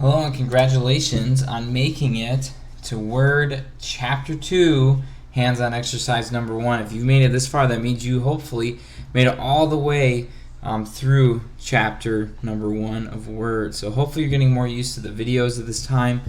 Hello and congratulations on making it to Word Chapter 2, hands-on exercise number 1. If you've made it this far, that means you hopefully made it all the way through Chapter number 1 of Word. So hopefully you're getting more used to the videos at this time.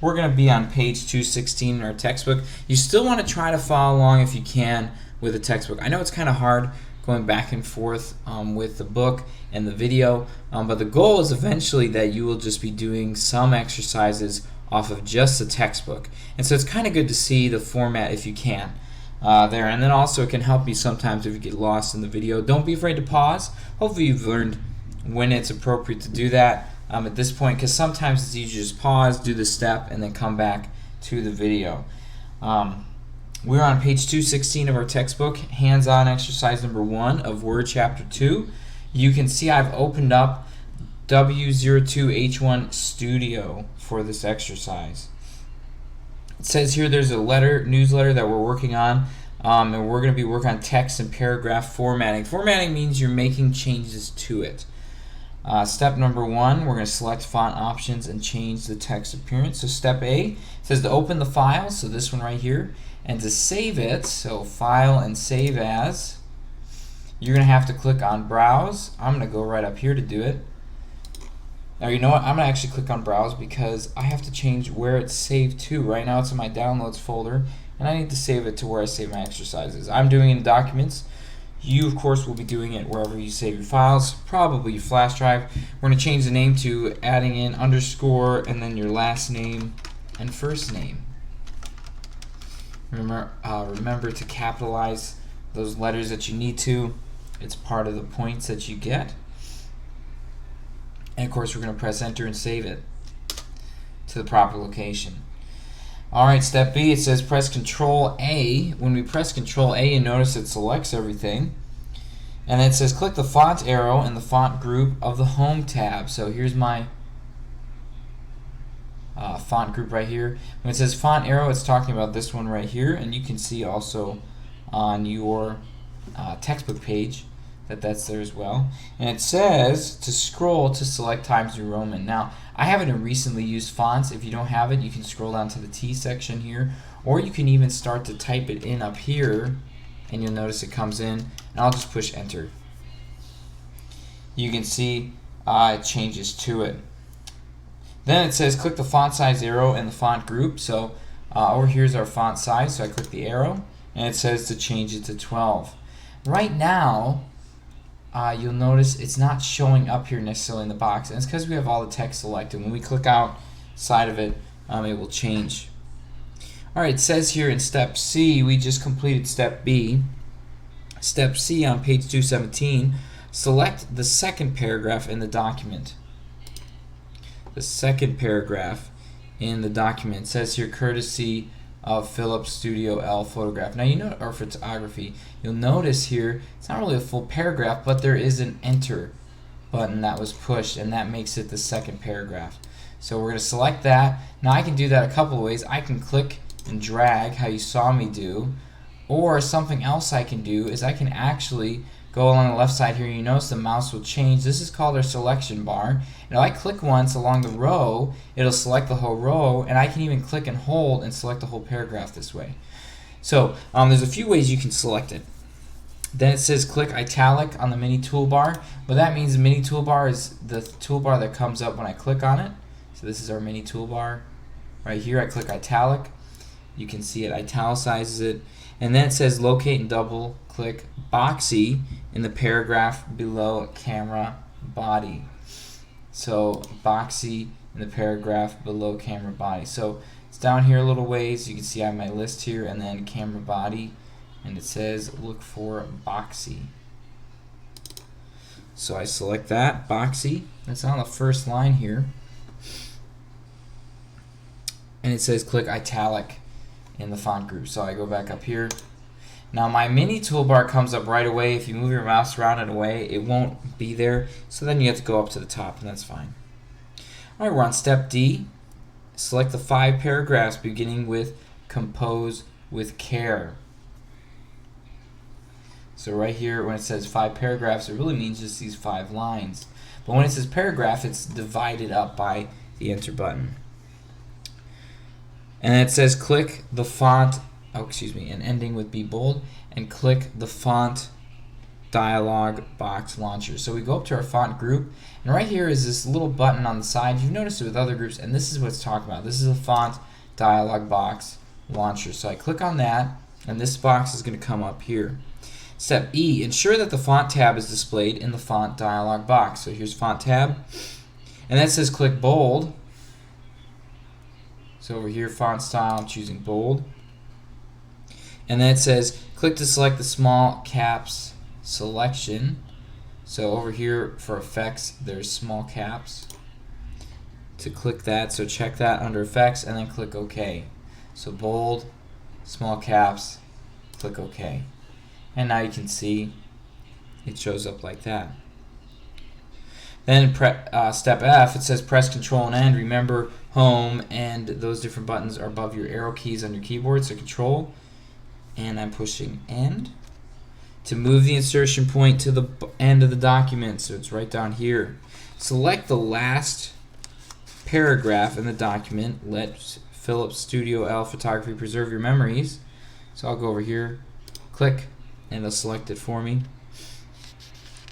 We're going to be on page 216 in our textbook. You still want to try to follow along if you can with the textbook. I know it's kind of hard going back and forth with the book and the video, but the goal is eventually that you will just be doing some exercises off of just the textbook. And so it's kind of good to see the format if you can there. And then also it can help you sometimes if you get lost in the video. Don't be afraid to pause. Hopefully you've learned when it's appropriate to do that at this point, because sometimes it's easier to just pause, do the step, and then come back to the video. We're on page 216 of our textbook, hands-on exercise number 1 of Word Chapter 2. You can see I've opened up W2H1 Studio for this exercise. It says here there's a newsletter that we're working on, and we're going to be working on text and paragraph formatting. Formatting means you're making changes to it. Step number 1, we're going to select font options and change the text appearance. So step A says to open the file, so this one right here, and to save it, so file and save as, you're going to have to click on browse. I'm going to go right up here to do it. Now you know what, I'm going to actually click on browse because I have to change where it's saved to. Right now it's in my downloads folder and I need to save it to where I save my exercises. I'm doing it in documents. You of course will be doing it wherever you save your files, probably your flash drive. We're going to change the name to adding in underscore and then your last name and first name. Remember to capitalize those letters that you need to. It's part of the points that you get. And of course we're going to press enter and save it to the proper location. Alright, step B, it says press Control A. When we press Control A, you notice it selects everything. And then it says click the font arrow in the font group of the Home tab. So here's my font group right here. When it says font arrow, it's talking about this one right here, and you can see also on your textbook page that that's there as well. And it says to scroll to select Times New Roman. Now I haven't recently used fonts. If you don't have it, you can scroll down to the T section here, or you can even start to type it in up here and you'll notice it comes in, and I'll just push enter. You can see it changes to it. Then it says click the font size arrow in the font group. So over here's our font size, so I click the arrow and it says to change it to 12. Right now you'll notice it's not showing up here necessarily in the box, and it's because we have all the text selected. When we click outside of it, it will change. Alright, it says here in step C, we just completed step B. Step C on page 217, select the second paragraph in the document. The second paragraph in the document says here courtesy of Philips Studio L photograph. Now you know, or photography, you'll notice here it's not really a full paragraph, but there is an enter button that was pushed, and that makes it the second paragraph. So we're going to select that. Now I can do that a couple of ways. I can click and drag how you saw me do, or something else I can do is I can actually go along the left side here. You notice the mouse will change. This is called our selection bar. And if I click once along the row, it'll select the whole row, and I can even click and hold and select the whole paragraph this way. So there's a few ways you can select it. Then it says click italic on the mini toolbar. What that means, the mini toolbar is the toolbar that comes up when I click on it. So this is our mini toolbar. Right here I click italic. You can see it italicizes it. And then it says locate and double click boxy in the paragraph below camera body. So boxy in the paragraph below camera body. So it's down here a little ways. You can see I have my list here, and then camera body, and it says look for boxy. So I select that, boxy. That's on the first line here. And it says click italic in the font group. So I go back up here. Now my mini toolbar comes up right away. If you move your mouse around and away, it won't be there. So then you have to go up to the top, and that's fine. Alright, we're on step D. Select the 5 paragraphs beginning with compose with care. So right here when it says 5 paragraphs, it really means just these 5 lines. But when it says paragraph, it's divided up by the enter button. And it says click the font, and ending with be bold, and click the font dialog box launcher. So we go up to our font group, and right here is this little button on the side. You've noticed it with other groups, and this is what it's talking about. This is a font dialog box launcher. So I click on that, and this box is going to come up here. Step E, ensure that the font tab is displayed in the font dialog box. So here's font tab, and that says click bold. So over here, font style, I'm choosing bold. And then it says click to select the small caps selection. So over here for effects, there's small caps. To click that, so check that under effects and then click OK. So bold, small caps, click OK. And now you can see it shows up like that. Then step F, it says press Control and End. Remember, Home and those different buttons are above your arrow keys on your keyboard. So Control, and I'm pushing End to move the insertion point to the end of the document. So it's right down here. Select the last paragraph in the document. Let Philips Studio L Photography preserve your memories. So I'll go over here, click, and it'll select it for me.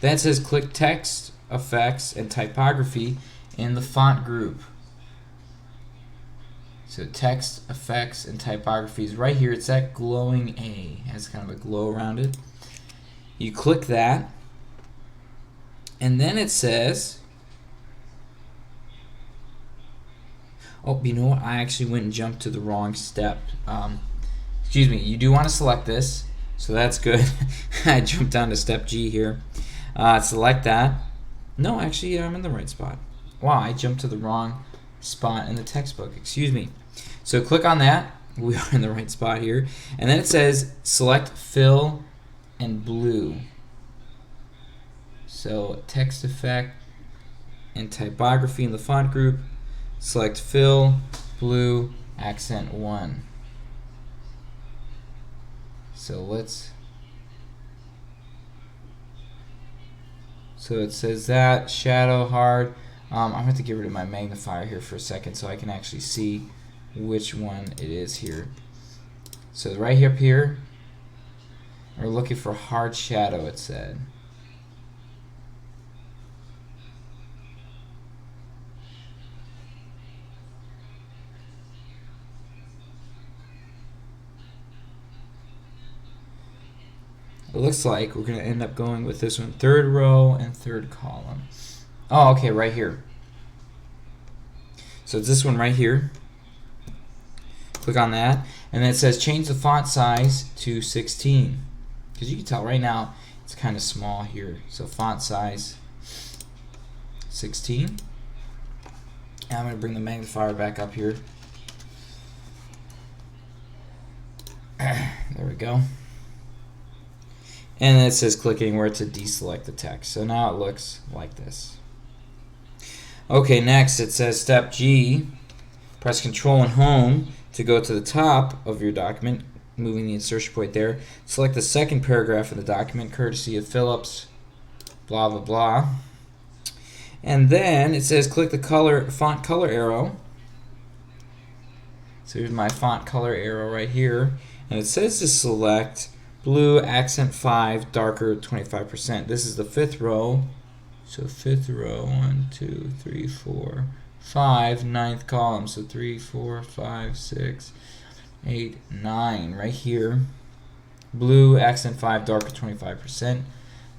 Then it says click text, effects, and typography in the font group. So text, effects, and typography is right here. It's that glowing A. It has kind of a glow around it. You click that, and then it says, oh, you know what? I actually went and jumped to the wrong step. Excuse me. You do want to select this, so that's good. I jumped down to step G here. Select that. No, actually, I'm in the right spot. Wow, I jumped to the wrong spot in the textbook. Excuse me. So click on that. We are in the right spot here. And then it says select fill and blue. So text effect and typography in the font group. Select fill, blue, accent 1. So it says that, shadow, hard. I'm going to have to get rid of my magnifier here for a second so I can actually see which one it is here. So right up here, we're looking for hard shadow, it said. It looks like we're going to end up going with this one, third row and third column. Oh, okay, right here. So it's this one right here. Click on that, and then it says change the font size to 16. Because you can tell right now it's kind of small here. So font size 16. And I'm going to bring the magnifier back up here. There we go. And then it says click anywhere to deselect the text. So now it looks like this. Okay, next it says step G. Press Control and Home to go to the top of your document, moving the insertion point there. Select the second paragraph of the document, courtesy of Philips, blah, blah, blah. And then it says click the font color arrow. So here's my font color arrow right here. And it says to select blue, accent 5, darker 25%. This is the fifth row. So fifth row, 1, 2, 3, 4, 5, ninth column. So 3, 4, 5, 6, 8, 9 right here. Blue, accent 5, darker 25%.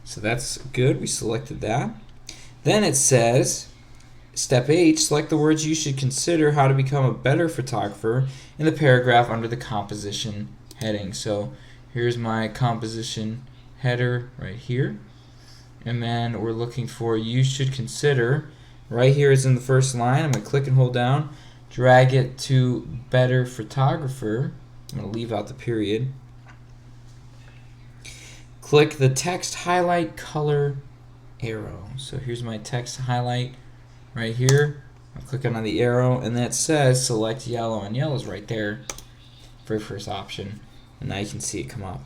So that's good. We selected that. Then it says, step H, select the words you should consider how to become a better photographer in the paragraph under the composition heading. So here's my composition header right here. And then we're looking for you should consider. Right here is in the first line. I'm going to click and hold down, drag it to better photographer. I'm going to leave out the period. Click the text highlight color arrow. So here's my text highlight right here. I'm clicking on the arrow, and that says select yellow, and yellow is right there, very first option. And now you can see it come up.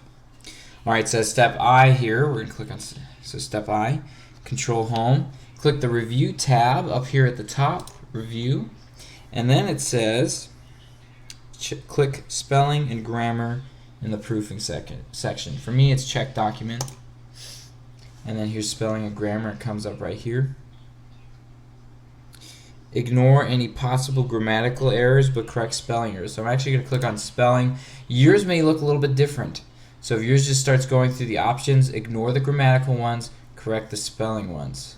Alright, so step I here, we're going to click on, so step I, Control Home, click the Review tab up here at the top, review, and then it says click spelling and grammar in the proofing section. For me, it's check document, and then here's spelling and grammar. It comes up right here. Ignore any possible grammatical errors but correct spelling errors. So I'm actually going to click on spelling. Yours may look a little bit different. So if yours just starts going through the options, ignore the grammatical ones, correct the spelling ones.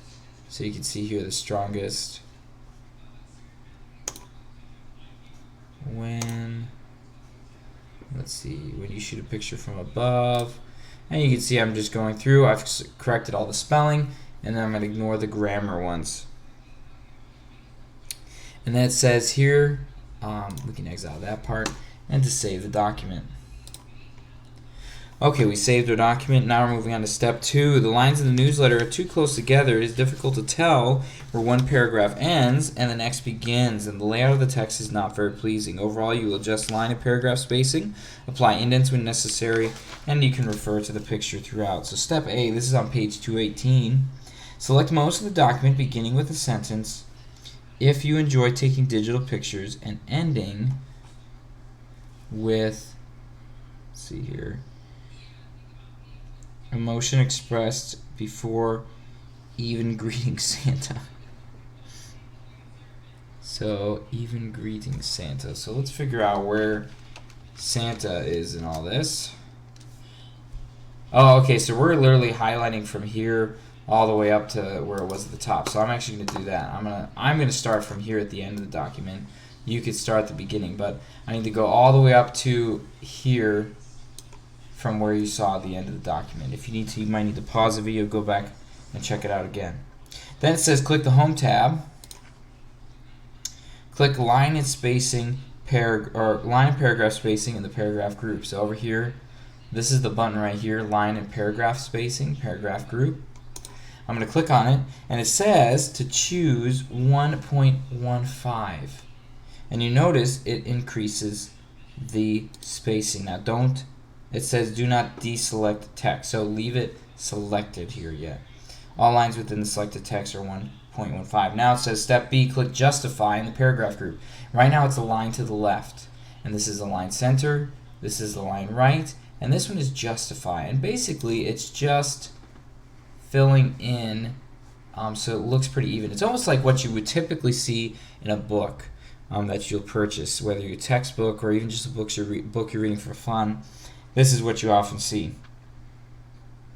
So you can see here the strongest. When you shoot a picture from above. And you can see I'm just going through. I've corrected all the spelling, and then I'm going to ignore the grammar ones. And then it says here, we can exile that part, and to save the document. Okay, we saved our document. Now we're moving on to step 2. The lines in the newsletter are too close together. It is difficult to tell where one paragraph ends and the next begins, and the layout of the text is not very pleasing. Overall, you will adjust line and paragraph spacing, apply indents when necessary, and you can refer to the picture throughout. So step A, this is on page 218. Select most of the document beginning with a sentence, "If you enjoy taking digital pictures," and ending with, let's see here, emotion expressed before even greeting Santa. So, even greeting Santa. So let's figure out where Santa is in all this. Oh, okay, so we're literally highlighting from here all the way up to where it was at the top. So I'm actually going to do that. I'm gonna start from here at the end of the document. You could start at the beginning, but I need to go all the way up to here from where you saw at the end of the document. If you need to, you might need to pause the video, go back and check it out again. Then it says click the Home tab. Click line and spacing, line and paragraph spacing in the paragraph group. So over here, this is the button right here, line and paragraph spacing, paragraph group. I'm going to click on it, and it says to choose 1.15. And you notice it increases the spacing. Now it says do not deselect text, so leave it selected here yet. All lines within the selected text are 1.15. Now it says step B, click justify in the paragraph group. Right now it's a line to the left, and this is the line center, this is the line right, and this one is justify. And basically it's just filling in so it looks pretty even. It's almost like what you would typically see in a book that you'll purchase, whether your textbook or even just a book you're reading for fun. This is what you often see.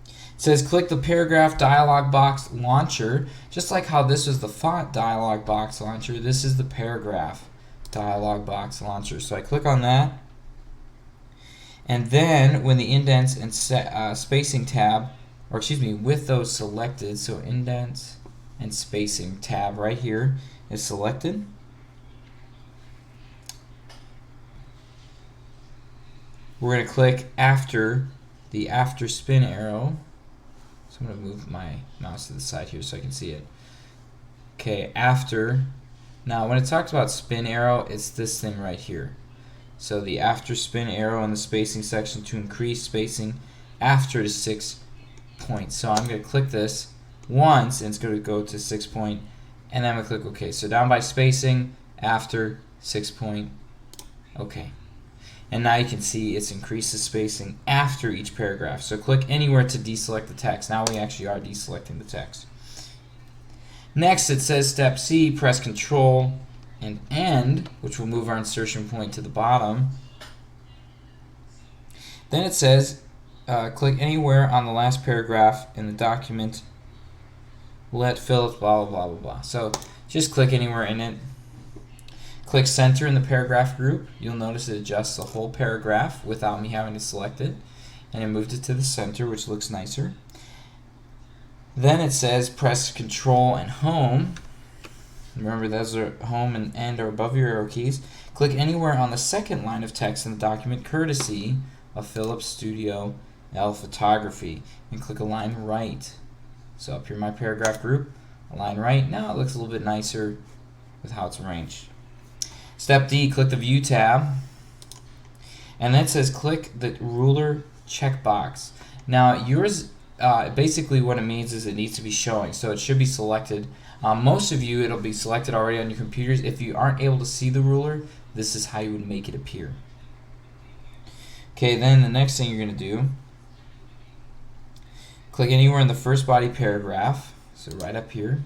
It says click the paragraph dialog box launcher. Just like how this was the font dialog box launcher, this is the paragraph dialog box launcher. So I click on that, and then when the indents and spacing tab, or excuse me, with those selected, so indents and spacing tab right here is selected, we're going to click after the after spin arrow. So I'm going to move my mouse to the side here so I can see it. Okay, after. Now when it talks about spin arrow, it's this thing right here. So the after spin arrow in the spacing section to increase spacing after to 6 points. So I'm going to click this once, and it's going to go to 6 point, and then I'm going to click OK. So down by spacing, after 6 point, OK. And now you can see it's increased the spacing after each paragraph. So click anywhere to deselect the text. Now we actually are deselecting the text. Next it says step C, press Control and End, which will move our insertion point to the bottom. Then it says click anywhere on the last paragraph in the document. Let Phillips blah blah blah blah blah. So just click anywhere in it. Click center in the paragraph group. You'll notice it adjusts the whole paragraph without me having to select it, and it moved it to the center, which looks nicer. Then it says press Control and Home. Remember, those are home and end are above your arrow keys. Click anywhere on the second line of text in the document, courtesy of Philips Studio L Photography, and click Align Right. So up here, my paragraph group, Align Right. Now it looks a little bit nicer with how it's arranged. Step D, click the View tab, and then it says click the ruler checkbox. Now yours, basically what it means is it needs to be showing, so it should be selected Most of you, it'll be selected already on your computers. If you aren't able to see the ruler, this is how you would make it appear. Okay, then the next thing you're going to do, click anywhere in the first body paragraph, so right up here.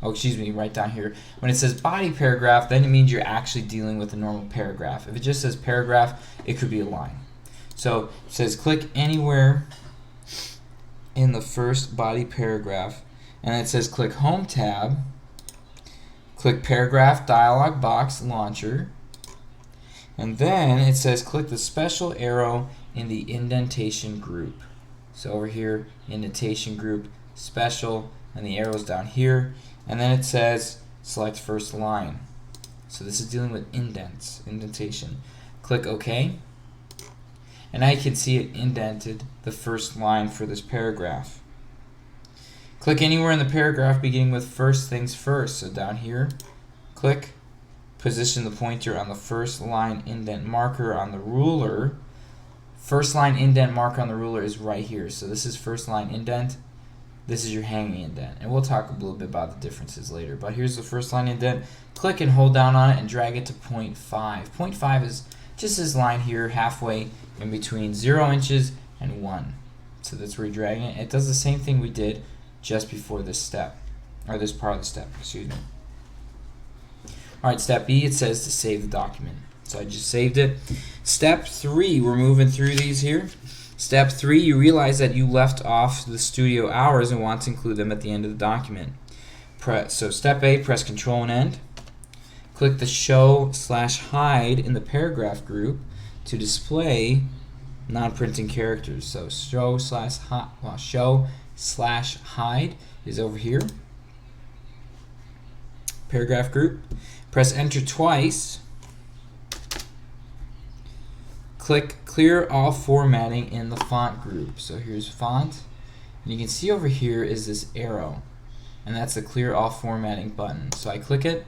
Oh, excuse me, right down here. When it says body paragraph, then it means you're actually dealing with a normal paragraph. If it just says paragraph, it could be a line. So it says click anywhere in the first body paragraph, and it says click Home tab, click Paragraph Dialog Box Launcher, and then it says click the special arrow in the indentation group. So over here, indentation group, special, and the arrow's down here, and then it says select first line. So this is dealing with indents, indentation. Click OK, and now you can see it indented the first line for this paragraph. Click anywhere in the paragraph beginning with first things first. So down here, click, position the pointer on the first line indent marker on the ruler. First line indent marker on the ruler is right here. So this is first line indent. This is your hanging indent. And we'll talk a little bit about the differences later. But here's the first line indent. Click and hold down on it and drag it to 0.5. 0.5 is just this line here halfway in between 0 inches and 1. So that's where you're dragging it. It does the same thing we did just before this step, or this part of the step, excuse me. Alright, step B, it says to save the document. So I just saved it. Step 3, we're moving through these here. Step 3, you realize that you left off the studio hours and want to include them at the end of the document. So step A, press Control and End. Click the Show/Hide in the paragraph group to display non-printing characters. So Show/Hide is over here. Paragraph group. Press Enter twice. Click Clear All Formatting in the font group. So here's font. And you can see over here is this arrow. And that's the Clear All Formatting button. So I click it.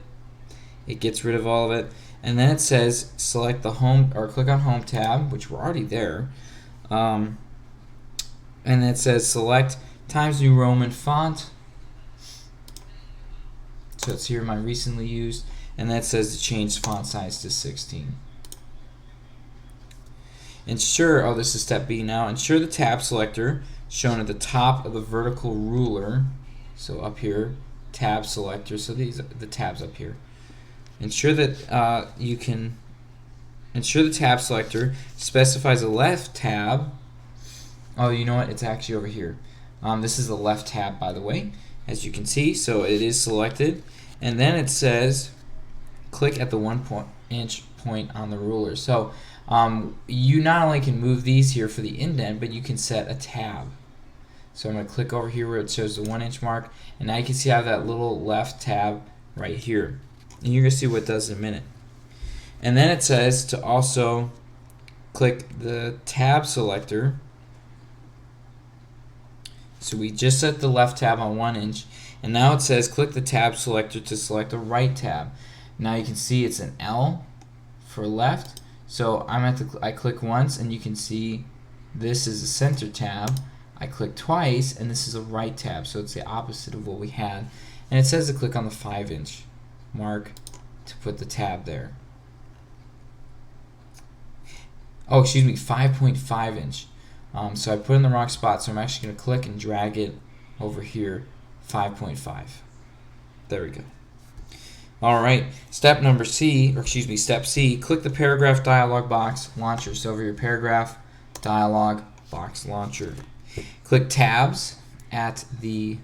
It gets rid of all of it. And then it says select the Home, or click on Home tab, which we're already there. And then it says select Times New Roman font. So it's here, my recently used. And that says to change font size to 16. Ensure, oh, this is step B now. Ensure the tab selector shown at the top of the vertical ruler. So up here, tab selector. So these are the tabs up here. Ensure that ensure the tab selector specifies a left tab. Oh, you know what? It's actually over here. This is the left tab, by the way, as you can see. So it is selected, and then it says click at the 1-inch point on the ruler. So you not only can move these here for the indent, but you can set a tab. So I'm going to click over here where it shows the 1-inch mark, and now you can see I have that little left tab right here. And you're going to see what it does in a minute. And then it says to also click the tab selector. So we just set the left tab on 1 inch, and now it says click the tab selector to select the right tab. Now you can see it's an L for left. So I click once, and you can see this is a center tab. I click twice, and this is a right tab. So it's the opposite of what we had. And it says to click on the 5-inch mark to put the tab there. Oh, excuse me, 5.5 inch. So I put it in the wrong spot, so I'm actually going to click and drag it over here, 5.5. There we go. Alright, step C, click the Paragraph Dialog Box Launcher. So over your Paragraph Dialog Box Launcher. Click Tabs at the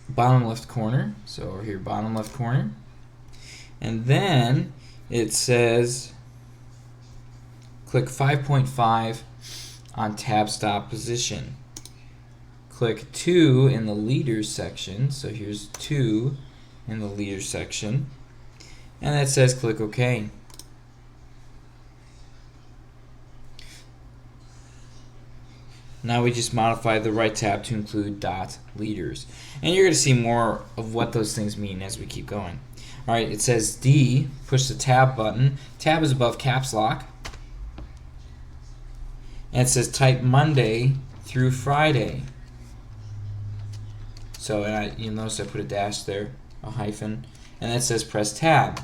bottom left corner. So over here, bottom left corner. And then it says click 5.5 on tab stop position. Click 2 in the leaders section. So here's 2 in the leaders section. And that says click OK. Now we just modify the right tab to include dot leaders. And you're going to see more of what those things mean as we keep going. Alright, it says D, push the tab button. Tab is above caps lock. And it says type Monday through Friday. So you'll notice I put a dash there, a hyphen, and that says press tab.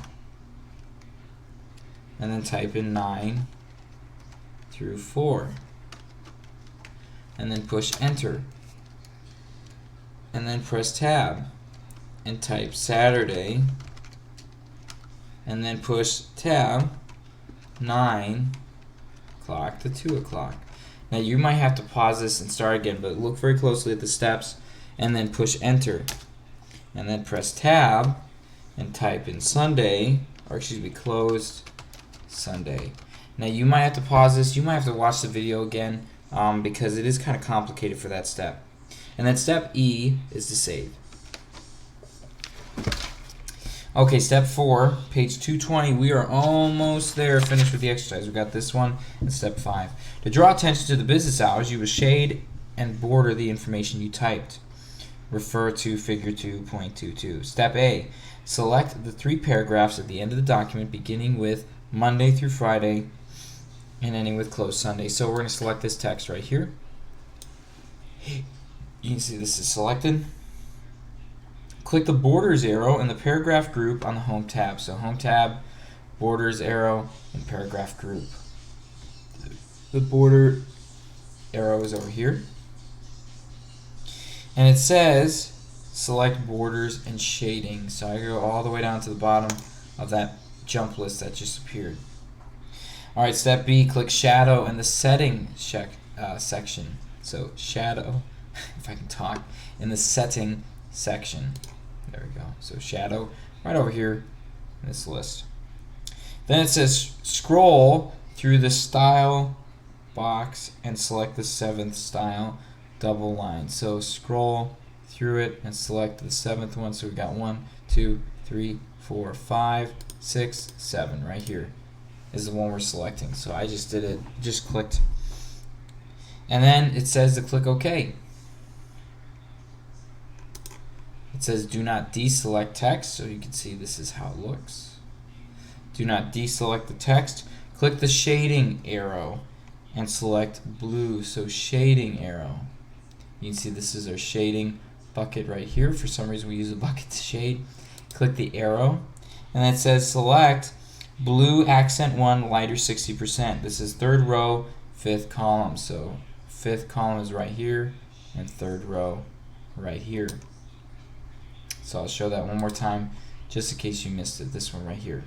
And then type in 9 through 4. And then push enter. And then press tab and type Saturday. And then push tab 9 o'clock to 2 o'clock. Now you might have to pause this and start again, but look very closely at the steps and then push enter. And then press tab and type in Sunday, or excuse me, closed Sunday. Now you might have to pause this, you might have to watch the video again because it is kind of complicated for that step. And then step E is to save. Okay, step 4, page 220, we are almost there, finished with the exercise. We got this one and step 5. To draw attention to the business hours, you will shade and border the information you typed. Refer to figure 2.22. Step A, select the 3 paragraphs at the end of the document beginning with Monday through Friday and ending with closed Sunday. So we're going to select this text right here. You can see this is selected. Click the borders arrow in the paragraph group on the home tab. So home tab, borders arrow, and paragraph group. The border arrow is over here. And it says select borders and shading. So I go all the way down to the bottom of that jump list that just appeared. Alright, step B, click shadow in the setting section. So shadow, if I can talk, in the setting section. There we go. So shadow right over here in this list. Then it says scroll through the style box and select the 7th style double line. So scroll through it and select the 7th one. So we got 1, 2, 3, 4, 5, 6, 7 right here is the one we're selecting. So I just did it, just clicked. And then it says to click OK. It says do not deselect text, so you can see this is how it looks. Do not deselect the text. Click the shading arrow and select blue, so shading arrow. You can see this is our shading bucket right here. For some reason we use a bucket to shade. Click the arrow and then it says select blue accent 1 lighter 60%. This is 3rd row, 5th column. So 5th column is right here and 3rd row right here. So I'll show that one more time just in case you missed it. This one right here.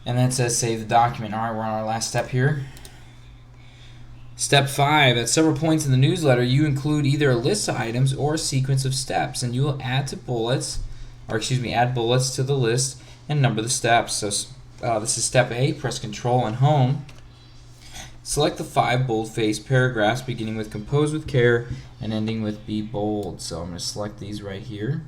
And then it says save the document. Alright, we're on our last step here. Step 5. At several points in the newsletter, you include either a list of items or a sequence of steps, and you will add bullets to the list and number the steps. So this is step A. Press Control and Home. Select the 5 bold-faced paragraphs beginning with compose with care and ending with be bold. So I'm going to select these right here.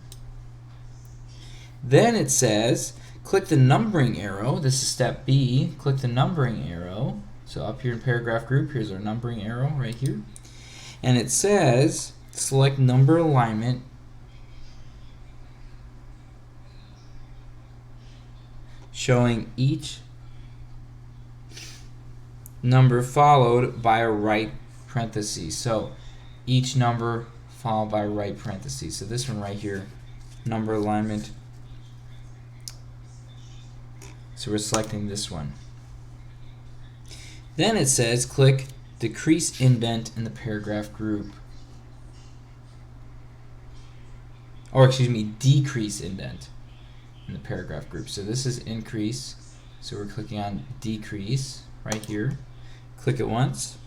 Then it says click the numbering arrow. This is step B. Click the numbering arrow. So up here in paragraph group, here's our numbering arrow right here. And it says select number alignment showing each number followed by a right parenthesis. So each number followed by a right parenthesis. So this one right here, number alignment. So we're selecting this one. Then it says click decrease indent in the paragraph group. Or excuse me, decrease indent in the paragraph group. So this is increase. So we're clicking on decrease right here. Click it once.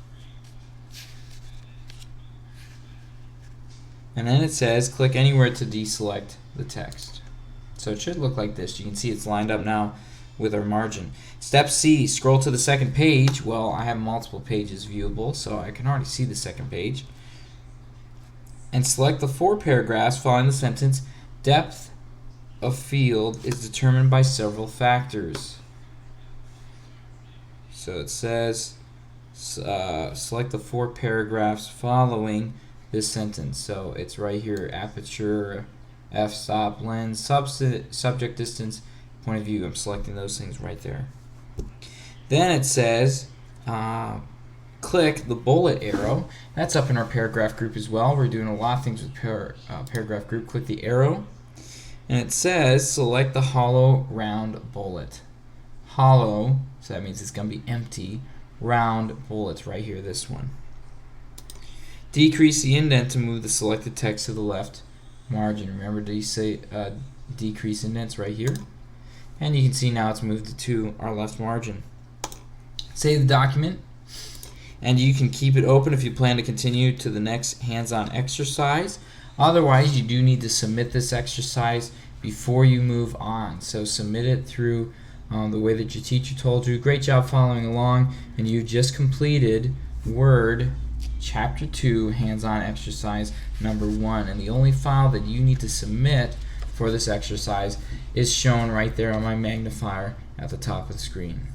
And then it says click anywhere to deselect the text. So it should look like this. You can see it's lined up now with our margin. Step C, scroll to the 2nd page. Well, I have multiple pages viewable, so I can already see the 2nd page. And select the 4 paragraphs following the sentence, depth of field is determined by several factors. So it says select the 4 paragraphs following this sentence. So it's right here, aperture, f-stop, lens, subject distance, point of view. I'm selecting those things right there. Then it says click the bullet arrow. That's up in our paragraph group as well. We're doing a lot of things with paragraph group. Click the arrow, and it says select the hollow round bullet. Hollow, so that means it's going to be empty. Round bullets right here, this one. Decrease the indent to move the selected text to the left margin. Remember to say decrease indents right here. And you can see now it's moved to our left margin. Save the document, and you can keep it open if you plan to continue to the next hands-on exercise. Otherwise, you do need to submit this exercise before you move on. So submit it through the way that your teacher told you. Great job following along, and you just completed Word Chapter 2 hands-on exercise number 1. And the only file that you need to submit for this exercise is shown right there on my magnifier at the top of the screen.